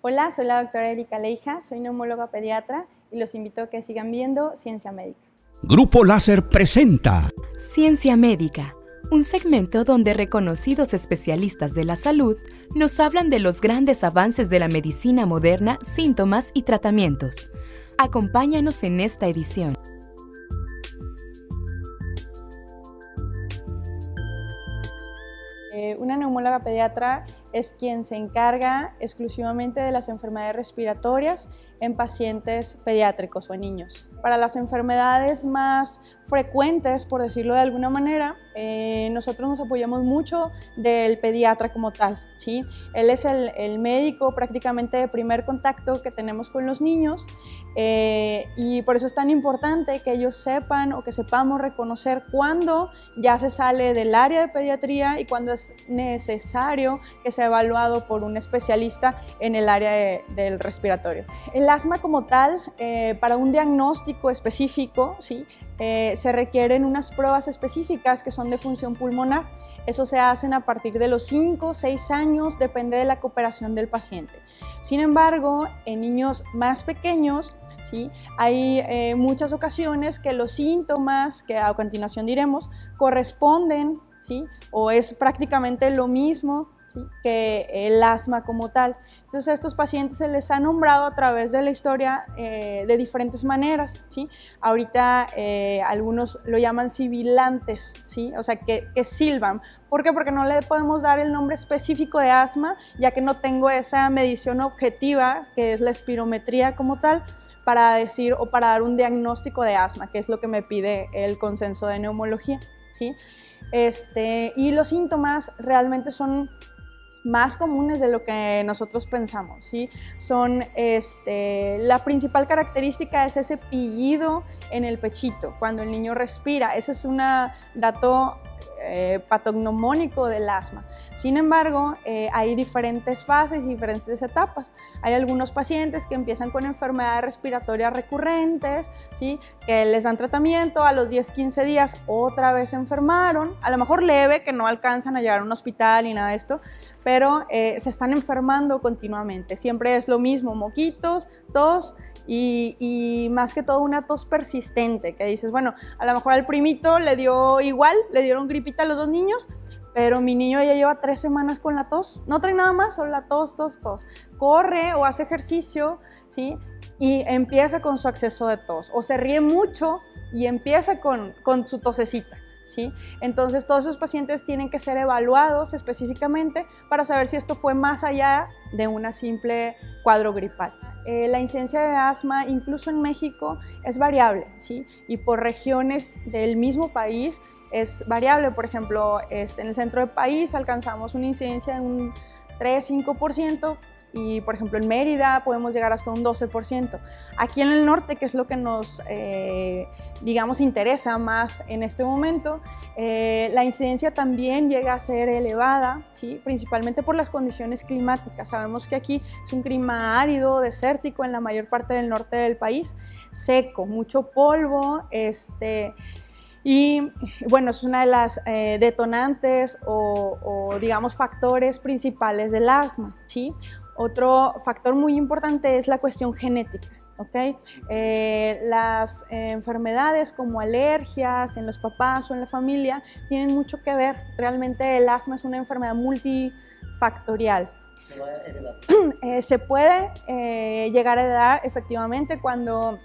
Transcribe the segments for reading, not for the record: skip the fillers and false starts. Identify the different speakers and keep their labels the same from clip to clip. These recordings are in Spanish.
Speaker 1: Hola, soy la doctora Erika Leija, soy neumóloga pediatra y los invito a que sigan viendo Ciencia Médica.
Speaker 2: Grupo Láser presenta
Speaker 3: Ciencia Médica, un segmento donde reconocidos especialistas de la salud nos hablan de los grandes avances de la medicina moderna, síntomas y tratamientos. Acompáñanos en esta edición.
Speaker 1: Una neumóloga pediatra es quien se encarga exclusivamente de las enfermedades respiratorias en pacientes pediátricos o en niños. Para las enfermedades más frecuentes, por decirlo de alguna manera, nosotros nos apoyamos mucho del pediatra como tal, ¿sí? Él es el médico prácticamente de primer contacto que tenemos con los niños y por eso es tan importante que ellos sepan o que sepamos reconocer cuándo ya se sale del área de pediatría y cuándo es necesario que sea evaluado por un especialista en el área del respiratorio. El asma como tal, para un diagnóstico específico, ¿sí? Se requieren unas pruebas específicas que son de función pulmonar. Eso se hacen a partir de los 5 o 6 años, depende de la cooperación del paciente. Sin embargo, en niños más pequeños, ¿sí? Hay muchas ocasiones que los síntomas, que a continuación diremos, corresponden, ¿sí? O es prácticamente lo mismo, ¿sí? Que el asma como tal. Entonces a estos pacientes se les ha nombrado a través de la historia de diferentes maneras, ¿sí? Ahorita algunos lo llaman sibilantes, ¿sí? O sea, que silban. ¿Por qué? Porque no le podemos dar el nombre específico de asma, ya que no tengo esa medición objetiva, que es la espirometría como tal, para decir o para dar un diagnóstico de asma, que es lo que me pide el consenso de neumología, ¿sí? Y los síntomas realmente son más comunes de lo que nosotros pensamos, ¿sí? La principal característica es ese pillido en el pechito cuando el niño respira. Ese es un dato patognomónico del asma. Sin embargo, hay diferentes fases y diferentes etapas. Hay algunos pacientes que empiezan con enfermedades respiratorias recurrentes, ¿sí? Que les dan tratamiento, a los 10-15 días otra vez se enfermaron, a lo mejor leve, que no alcanzan a llegar a un hospital y nada de esto, pero se están enfermando continuamente. Siempre es lo mismo, moquitos, tos y más que todo una tos persistente, que dices, bueno, a lo mejor al primito le dio igual, le dieron gripita a los dos niños, pero mi niño ya lleva 3 semanas con la tos, no trae nada más, solo la tos, corre o hace ejercicio, ¿sí? Y empieza con su acceso de tos, o se ríe mucho y empieza con su tosecita, ¿sí? Entonces todos esos pacientes tienen que ser evaluados específicamente para saber si esto fue más allá de una simple cuadro gripal. La incidencia de asma, incluso en México, es variable, ¿sí? Y por regiones del mismo país es variable. Por ejemplo, en el centro del país alcanzamos una incidencia de un 3-5%, y por ejemplo en Mérida podemos llegar hasta un 12%. Aquí en el norte, que es lo que nos digamos interesa más en este momento, la incidencia también llega a ser elevada, ¿sí? Principalmente por las condiciones climáticas. Sabemos que aquí es un clima árido, desértico en la mayor parte del norte del país, seco, mucho polvo, y bueno, es una de las detonantes o digamos factores principales del asma, ¿sí? Otro factor muy importante es la cuestión genética, ¿ok? Las enfermedades como alergias en los papás o en la familia tienen mucho que ver. Realmente el asma es una enfermedad multifactorial.
Speaker 4: ¿Se puede heredar?
Speaker 1: Se puede llegar a heredar efectivamente cuando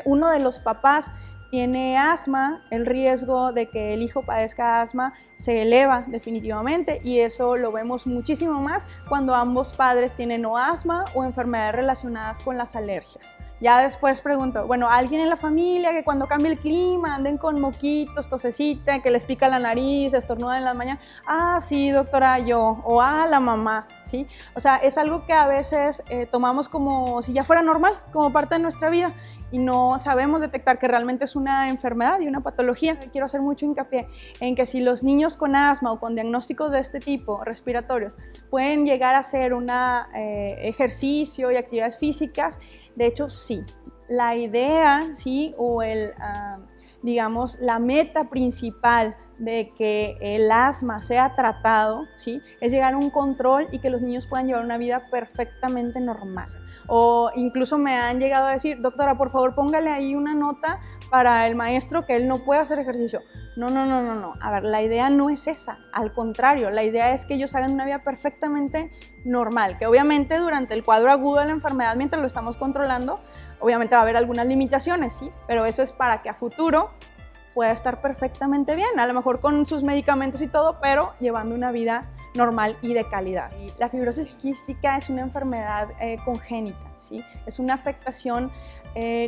Speaker 1: uno de los papás tiene asma, el riesgo de que el hijo padezca asma se eleva definitivamente, y eso lo vemos muchísimo más cuando ambos padres tienen o asma o enfermedades relacionadas con las alergias. Ya después pregunto, bueno, ¿alguien en la familia que cuando cambia el clima anden con moquitos, tosecita, que les pica la nariz, estornudan en las mañanas? Ah, sí, doctora, yo, o la mamá, ¿sí? O sea, es algo que a veces tomamos como si ya fuera normal, como parte de nuestra vida, y no sabemos detectar que realmente es una enfermedad y una patología. Quiero hacer mucho hincapié en que si los niños con asma o con diagnósticos de este tipo, respiratorios, pueden llegar a hacer un ejercicio y actividades físicas, de hecho sí. La idea, ¿sí? O digamos, la meta principal de que el asma sea tratado, ¿sí? Es llegar a un control y que los niños puedan llevar una vida perfectamente normal. O incluso me han llegado a decir, doctora, por favor póngale ahí una nota para el maestro que él no puede hacer ejercicio. No. A ver, la idea no es esa, al contrario, la idea es que ellos hagan una vida perfectamente normal, que obviamente durante el cuadro agudo de la enfermedad, mientras lo estamos controlando, obviamente va a haber algunas limitaciones, ¿sí? Pero eso es para que a futuro pueda estar perfectamente bien, a lo mejor con sus medicamentos y todo, pero llevando una vida normal y de calidad. La fibrosis quística es una enfermedad congénita, ¿sí? Es una afectación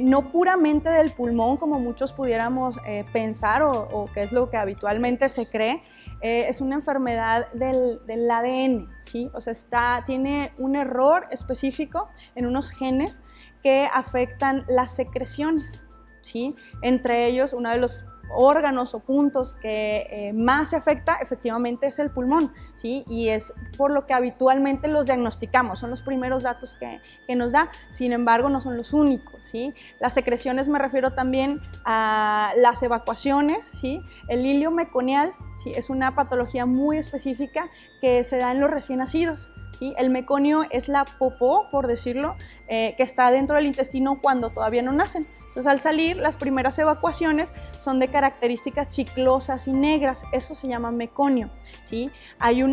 Speaker 1: no puramente del pulmón, como muchos pudiéramos pensar o que es lo que habitualmente se cree, es una enfermedad del ADN, ¿sí? O sea, tiene un error específico en unos genes que afectan las secreciones, ¿sí? Entre ellos, uno de los órganos o puntos que más se afecta efectivamente es el pulmón, ¿sí? Y es por lo que habitualmente los diagnosticamos, son los primeros datos que nos da, sin embargo no son los únicos, ¿sí? Las secreciones me refiero también a las evacuaciones, ¿sí? El hilio meconial, ¿sí? Es una patología muy específica que se da en los recién nacidos, ¿sí? El meconio es la popó, por decirlo, que está dentro del intestino cuando todavía no nacen. Entonces, al salir, las primeras evacuaciones son de características chiclosas y negras, eso se llama meconio, ¿sí? Hay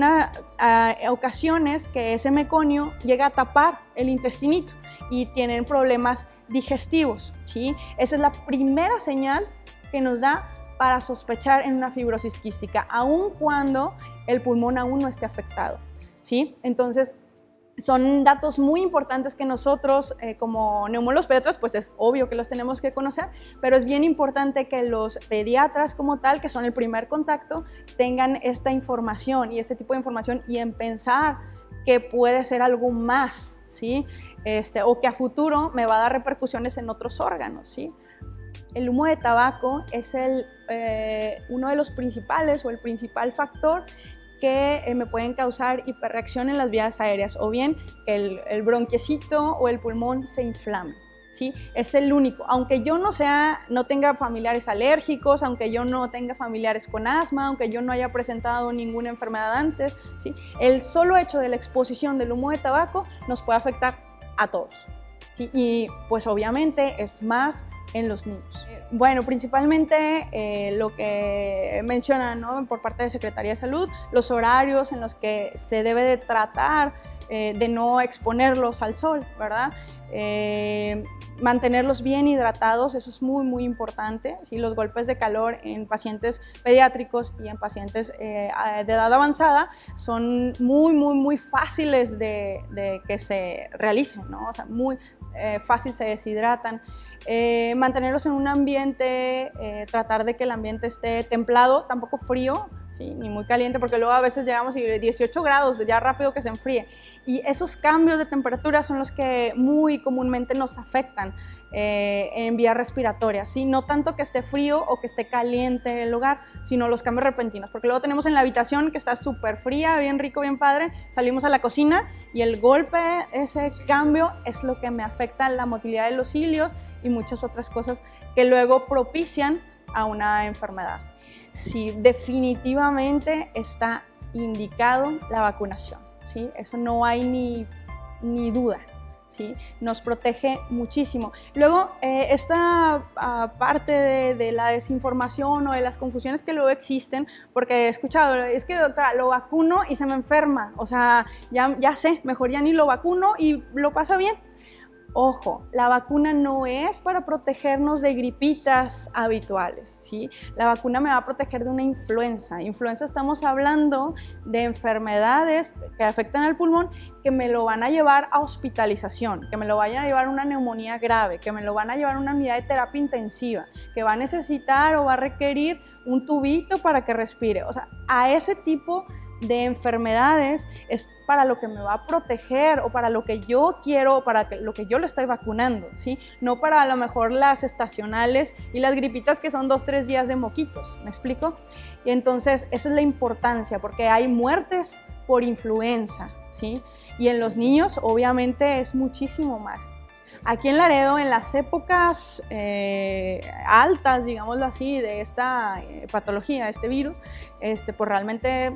Speaker 1: ocasiones que ese meconio llega a tapar el intestinito y tienen problemas digestivos, ¿sí? Esa es la primera señal que nos da para sospechar en una fibrosis quística, aun cuando el pulmón aún no esté afectado, ¿sí? Entonces, son datos muy importantes que nosotros como neumólogos pediatras pues es obvio que los tenemos que conocer, pero es bien importante que los pediatras como tal, que son el primer contacto, tengan esta información y este tipo de información y en pensar que puede ser algo más, ¿sí? O que a futuro me va a dar repercusiones en otros órganos, ¿sí? El humo de tabaco es uno de los principales o el principal factor que me pueden causar hiperreacción en las vías aéreas o bien que el bronquiecito o el pulmón se inflame, ¿sí? Es el único, aunque yo no tenga familiares alérgicos, aunque yo no tenga familiares con asma, aunque yo no haya presentado ninguna enfermedad antes, ¿sí? El solo hecho de la exposición del humo de tabaco nos puede afectar a todos, ¿sí? Y pues obviamente es más en los niños. Bueno, principalmente lo que mencionan, ¿no? Por parte de Secretaría de Salud, los horarios en los que se debe de tratar de no exponerlos al sol, ¿verdad? Mantenerlos bien hidratados, eso es muy, muy importante, ¿sí? Los golpes de calor en pacientes pediátricos y en pacientes de edad avanzada son muy, muy, muy fáciles de que se realicen, ¿no? O sea, muy fácil se deshidratan. Mantenerlos en un ambiente, tratar de que el ambiente esté templado, tampoco frío, ¿sí? Ni muy caliente, porque luego a veces llegamos y 18 grados, ya rápido que se enfríe. Y esos cambios de temperatura son los que muy comúnmente nos afectan en vías respiratorias, ¿sí? No tanto que esté frío o que esté caliente el lugar, sino los cambios repentinos, porque luego tenemos en la habitación que está súper fría, bien rico, bien padre, salimos a la cocina y el golpe, ese cambio es lo que me afecta la motilidad de los cilios y muchas otras cosas que luego propician a una enfermedad. Sí, definitivamente está indicado la vacunación, ¿sí? Eso no hay ni duda, ¿sí? Nos protege muchísimo. Luego, esta parte de la desinformación o de las confusiones que luego existen, porque he escuchado, es que doctora, lo vacuno y se me enferma, o sea, ya sé, mejor ya ni lo vacuno y lo pasa bien. Ojo, la vacuna no es para protegernos de gripitas habituales, ¿sí? La vacuna me va a proteger de una influenza. Influenza estamos hablando de enfermedades que afectan al pulmón que me lo van a llevar a hospitalización, que me lo vayan a llevar a una neumonía grave, que me lo van a llevar a una unidad de terapia intensiva, que va a necesitar o va a requerir un tubito para que respire. O sea, a ese tipo de enfermedades es para lo que me va a proteger o para lo que yo quiero o para lo que yo le estoy vacunando, ¿sí? No para a lo mejor las estacionales y las gripitas que son 2-3 días de moquitos, ¿me explico? Y entonces esa es la importancia porque hay muertes por influenza, ¿sí? Y en los niños obviamente es muchísimo más. Aquí en Laredo, en las épocas altas, digámoslo así, de esta patología, este virus, pues realmente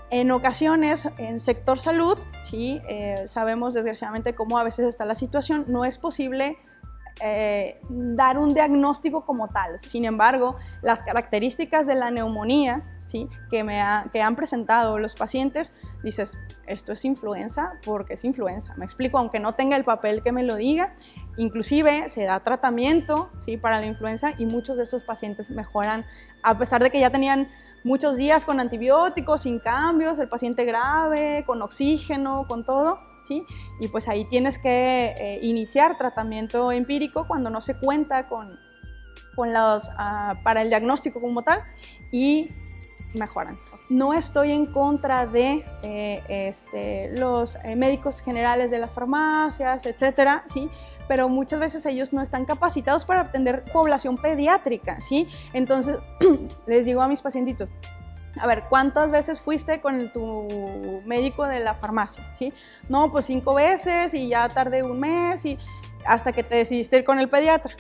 Speaker 1: en ocasiones en sector salud, sí, sabemos desgraciadamente cómo a veces está la situación, no es posible dar un diagnóstico como tal. Sin embargo, las características de la neumonía, ¿sí?, que han presentado los pacientes, dices, esto es influenza porque es influenza. Me explico, aunque no tenga el papel que me lo diga, inclusive se da tratamiento, ¿sí?, para la influenza y muchos de estos pacientes mejoran, a pesar de que ya tenían muchos días con antibióticos, sin cambios, el paciente grave, con oxígeno, con todo, ¿sí? Y pues ahí tienes que iniciar tratamiento empírico cuando no se cuenta con los, para el diagnóstico como tal, y mejoran. No estoy en contra de los médicos generales de las farmacias, etcétera, ¿sí? Pero muchas veces ellos no están capacitados para atender población pediátrica, ¿sí? Entonces, les digo a mis pacientitos, a ver, ¿cuántas veces fuiste con tu médico de la farmacia? ¿Sí? No, pues 5 veces y ya tardé un mes y hasta que te decidiste ir con el pediatra.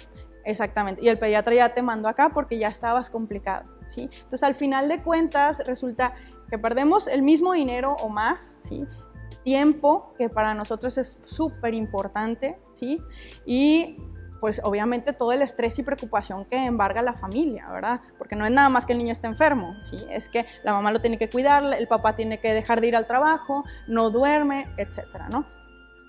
Speaker 1: Exactamente, y el pediatra ya te mandó acá porque ya estabas complicado, ¿sí? Entonces, al final de cuentas, resulta que perdemos el mismo dinero o más, ¿sí? Tiempo, que para nosotros es súper importante, ¿sí? Y pues obviamente todo el estrés y preocupación que embarga la familia, ¿verdad? Porque no es nada más que el niño esté enfermo, ¿sí? Es que la mamá lo tiene que cuidar, el papá tiene que dejar de ir al trabajo, no duerme, etcétera, ¿no?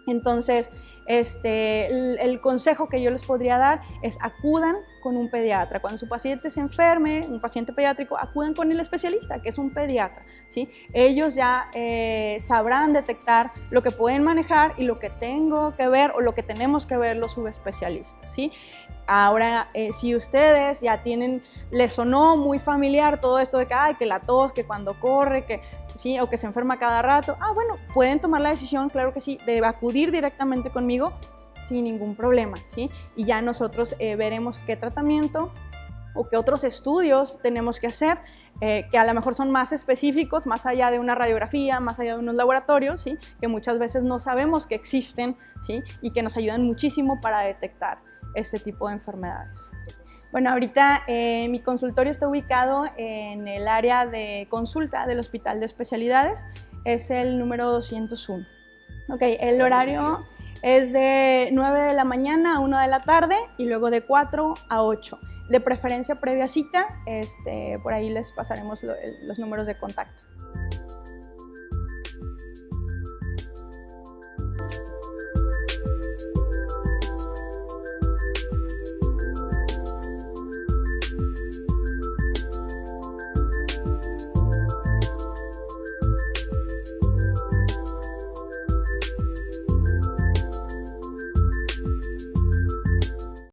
Speaker 1: Entonces, el consejo que yo les podría dar es acudan con un pediatra. Cuando su paciente se enferme, un paciente pediátrico, acudan con el especialista, que es un pediatra, ¿sí? Ellos ya sabrán detectar lo que pueden manejar y lo que tengo que ver o lo que tenemos que ver los subespecialistas, ¿sí? Ahora, si ustedes ya les sonó muy familiar todo esto de que, que la tos, que cuando corre, que sí, o que se enferma cada rato, bueno, pueden tomar la decisión, claro que sí, de acudir directamente conmigo sin ningún problema, ¿sí? Y ya nosotros veremos qué tratamiento o qué otros estudios tenemos que hacer, que a lo mejor son más específicos, más allá de una radiografía, más allá de unos laboratorios, ¿sí?, que muchas veces no sabemos que existen, ¿sí?, y que nos ayudan muchísimo para detectar este tipo de enfermedades. Bueno, ahorita mi consultorio está ubicado en el área de consulta del Hospital de Especialidades, es el número 201. Ok, el horario es de 9 de la mañana a 1 de la tarde y luego de 4 a 8. De preferencia previa cita, por ahí les pasaremos los números de contacto.